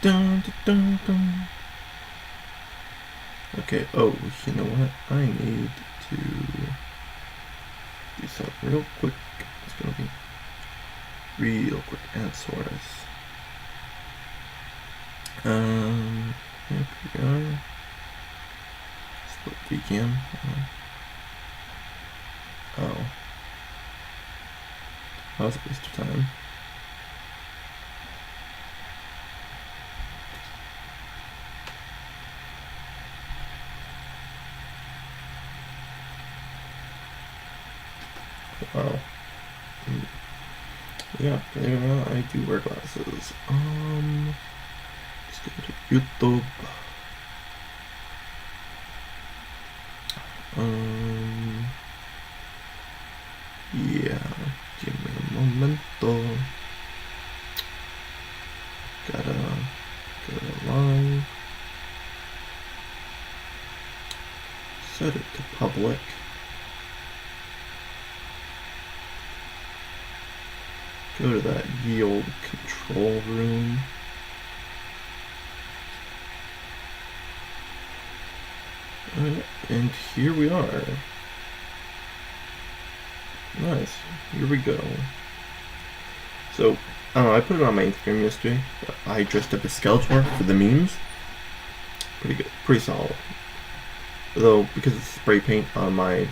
Dun, dun, dun, dun. Okay, oh, you know what? I need to do something real quick. It's gonna be real quick and source. Here we go. Split VCam. Oh. That was a waste of time. Wow. Yeah, believe it or not, I do wear glasses. Let's go to YouTube. Yeah, give me a momento. Gotta go live. Set it to public. Go to that ye old control room. And here we are. Nice. Here we go. So, I don't know, I put it on my Instagram yesterday. I dressed up as Skeletor for the memes. Pretty good. Pretty solid. Though, because it's spray paint on my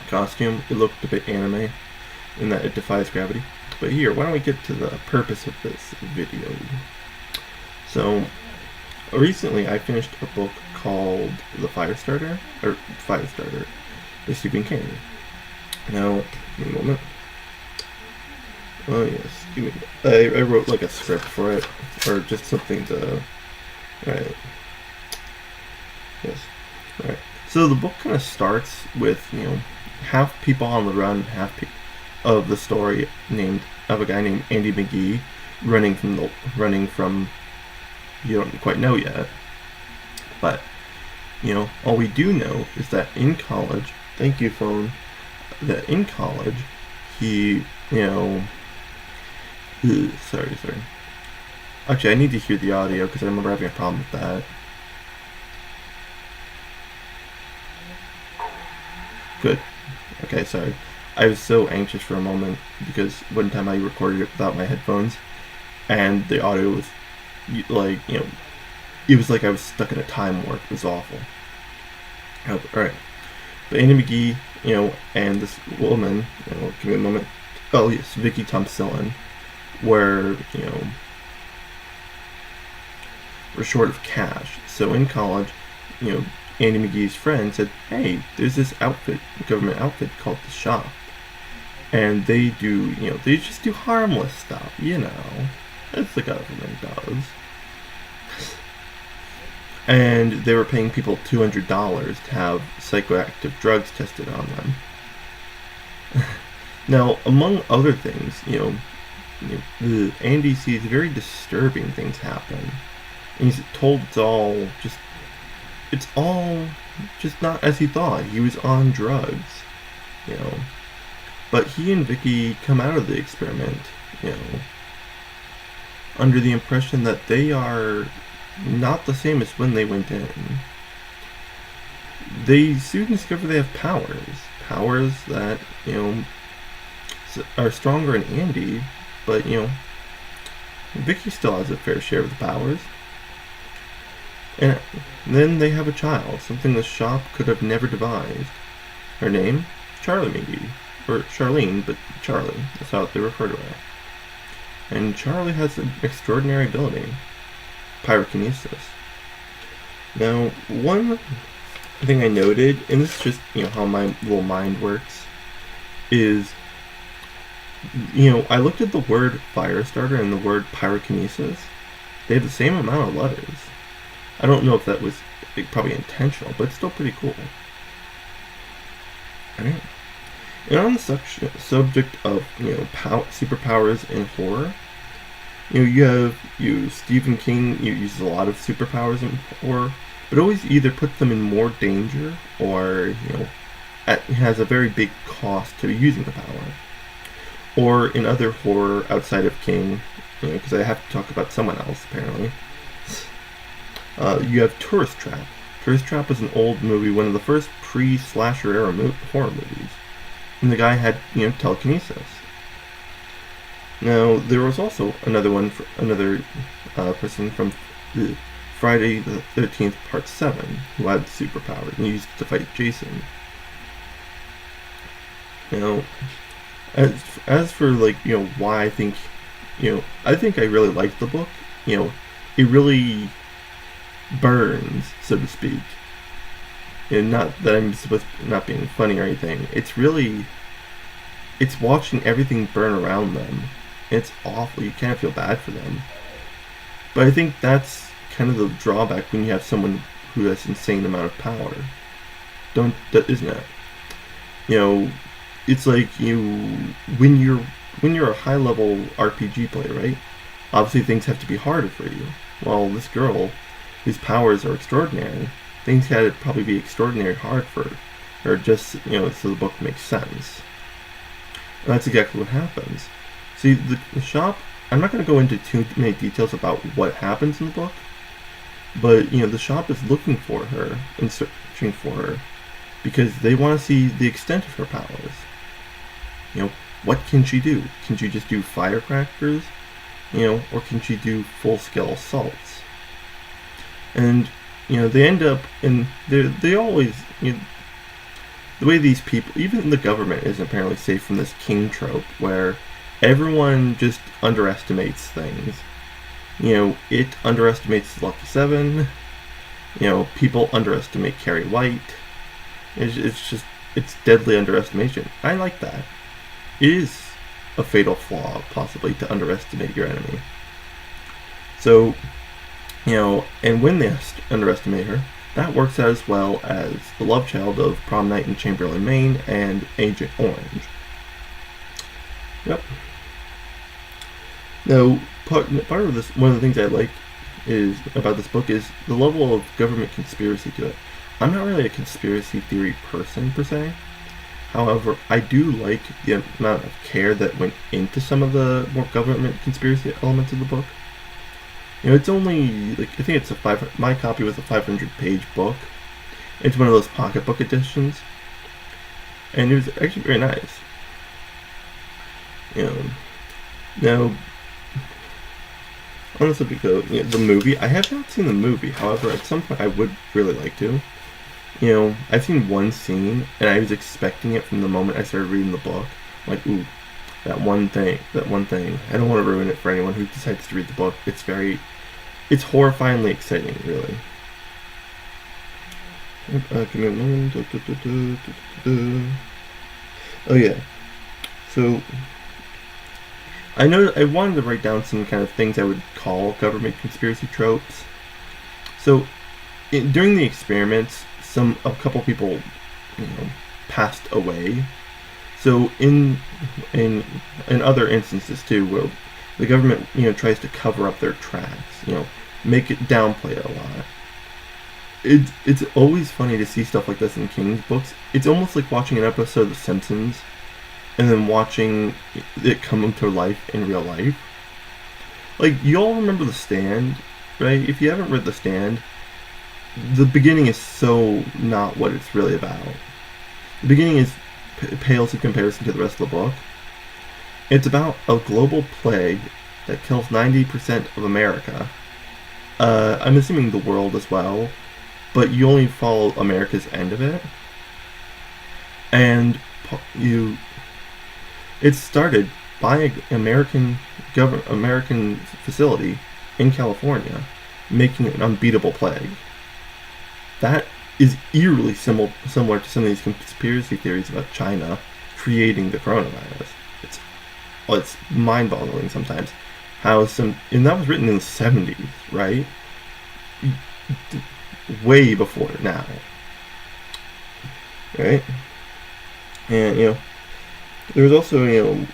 costume, it looked a bit anime in that it defies gravity. But here, why don't we get to the purpose of this video. So, recently I finished a book called The Firestarter, or Firestarter, by Stephen King. Now, give me a moment. Oh yes, give me. I wrote like a script for it, or just something to. Alright. Yes. Alright. So the book kind of starts with, half people on the run, of the story of a guy named Andy McGee running from you don't quite know yet. But, all we do know is that in college, thank you phone, that in college, he, sorry. Actually, I need to hear the audio because I remember having a problem with that. Good. Okay, sorry. I was so anxious for a moment because one time I recorded it without my headphones and the audio was like, it was like I was stuck in a time warp. It was awful. Alright. But Andy McGee, and this woman, give me a moment. Oh, yes, Vicky Thompson, were short of cash. So in college, Andy McGee's friend said, hey, there's this government outfit called The Shop. And they do, they just do harmless stuff, as the government does. And they were paying people $200 to have psychoactive drugs tested on them. Now, among other things, Andy sees very disturbing things happen. And he's told it's all just not as he thought. He was on drugs, But he and Vicky come out of the experiment, under the impression that they are not the same as when they went in. They soon discover they have powers that, are stronger in Andy, but, Vicky still has a fair share of the powers. And then they have a child, something the Shop could have never devised. Her name? Charlie McGee. Or Charlene, but Charlie. That's how they refer to her. And Charlie has an extraordinary ability. Pyrokinesis. Now, one thing I noted, and this is just, how my little mind works, is, I looked at the word Firestarter and the word pyrokinesis. They have the same amount of letters. I don't know if that was probably intentional, but it's still pretty cool. Alright. And on the subject of, superpowers in horror, Stephen King uses a lot of superpowers in horror, but always either puts them in more danger or, has a very big cost to using the power. Or in other horror outside of King, because I have to talk about someone else apparently, You have Tourist Trap. Tourist Trap was an old movie, one of the first pre-slasher era horror movies, and the guy had telekinesis. Now there was also another one, for another person from the Friday the 13th Part 7 who had superpowers and used it to fight Jason. Now, as for why I think I think I really liked the book. It really burns, so to speak. And not that I'm supposed to not being funny or anything. It's watching everything burn around them. It's awful. You can't feel bad for them. But I think that's kind of the drawback when you have someone who has insane amount of power. Isn't it? It's like when you're a high level RPG player, right? Obviously things have to be harder for you. Well, this girl, whose powers are extraordinary, things had to probably be extraordinary hard for her, just so the book makes sense. And that's exactly what happens. See, the shop, I'm not going to go into too many details about what happens in the book, but the shop is looking for her and searching for her because they want to see the extent of her powers. What can she do? Can she just do firecrackers? Or can she do full-scale assaults? And they end up, and they always, the way these people, even the government isn't apparently safe from this king trope where everyone just underestimates things. It underestimates Lucky Seven. People underestimate Carrie White. It's deadly underestimation. I like that. It is a fatal flaw, possibly, to underestimate your enemy. So, and when they underestimate her, that works as well as the love child of Prom Night in Chamberlain, Maine, and Agent Orange. Yep. Now, part of this, one of the things I like about this book is the level of government conspiracy to it. I'm not really a conspiracy theory person, per se. However, I do like the amount of care that went into some of the more government conspiracy elements of the book. It's only, I think it's my copy was a 500-page book. It's one of those pocketbook editions. And it was actually very nice. Now, on the subject of the movie, I have not seen the movie. However, at some point I would really like to. I've seen one scene, and I was expecting it from the moment I started reading the book. I'm like, ooh, that one thing. I don't want to ruin it for anyone who decides to read the book. It's horrifyingly exciting, really. Give me a moment. Oh yeah. So, I wanted to write down some kind of things I would call government conspiracy tropes. So, during the experiments, a couple people, passed away. So in other instances too, where the government, tries to cover up their tracks, make it downplay it a lot. It's always funny to see stuff like this in King's books. It's almost like watching an episode of The Simpsons, and then watching it come to life in real life. Like, you all remember The Stand, right? If you haven't read The Stand, the beginning is so not what it's really about. The beginning pales in comparison to the rest of the book. It's about a global plague that kills 90% of America. I'm assuming the world as well, but you only follow America's end of it. And it started by an American facility in California, making an unbeatable plague. That is eerily similar to some of these conspiracy theories about China creating the coronavirus. It's mind-boggling sometimes. And that was written in the 70s, right? Way before now. Right? And, there was also,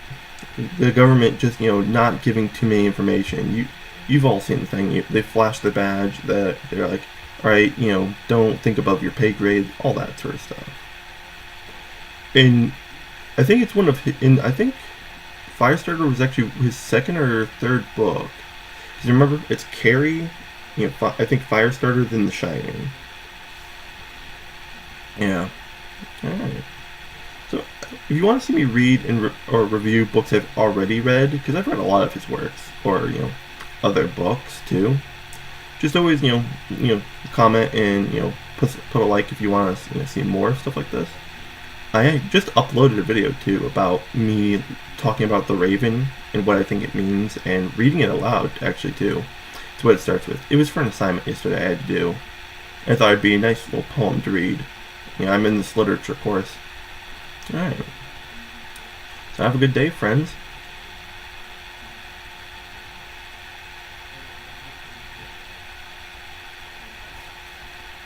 the government just, not giving too many information. You've all seen the thing. They flash the badge that they're like, alright, don't think above your pay grade, all that sort of stuff. And I think it's I think Firestarter was actually his second or third book. Because remember, it's Carrie, I think Firestarter than The Shining. Yeah. All right. So, if you want to see me read or review books I've already read, because I've read a lot of his works, or other books too, just always comment and put a like if you want to see more stuff like this. I just uploaded a video too about me talking about the Raven and what I think it means, and reading it aloud actually too. It's what it starts with. It was for an assignment yesterday I had to do. And I thought it'd be a nice little poem to read. I'm in this literature course. Alright. So have a good day, friends.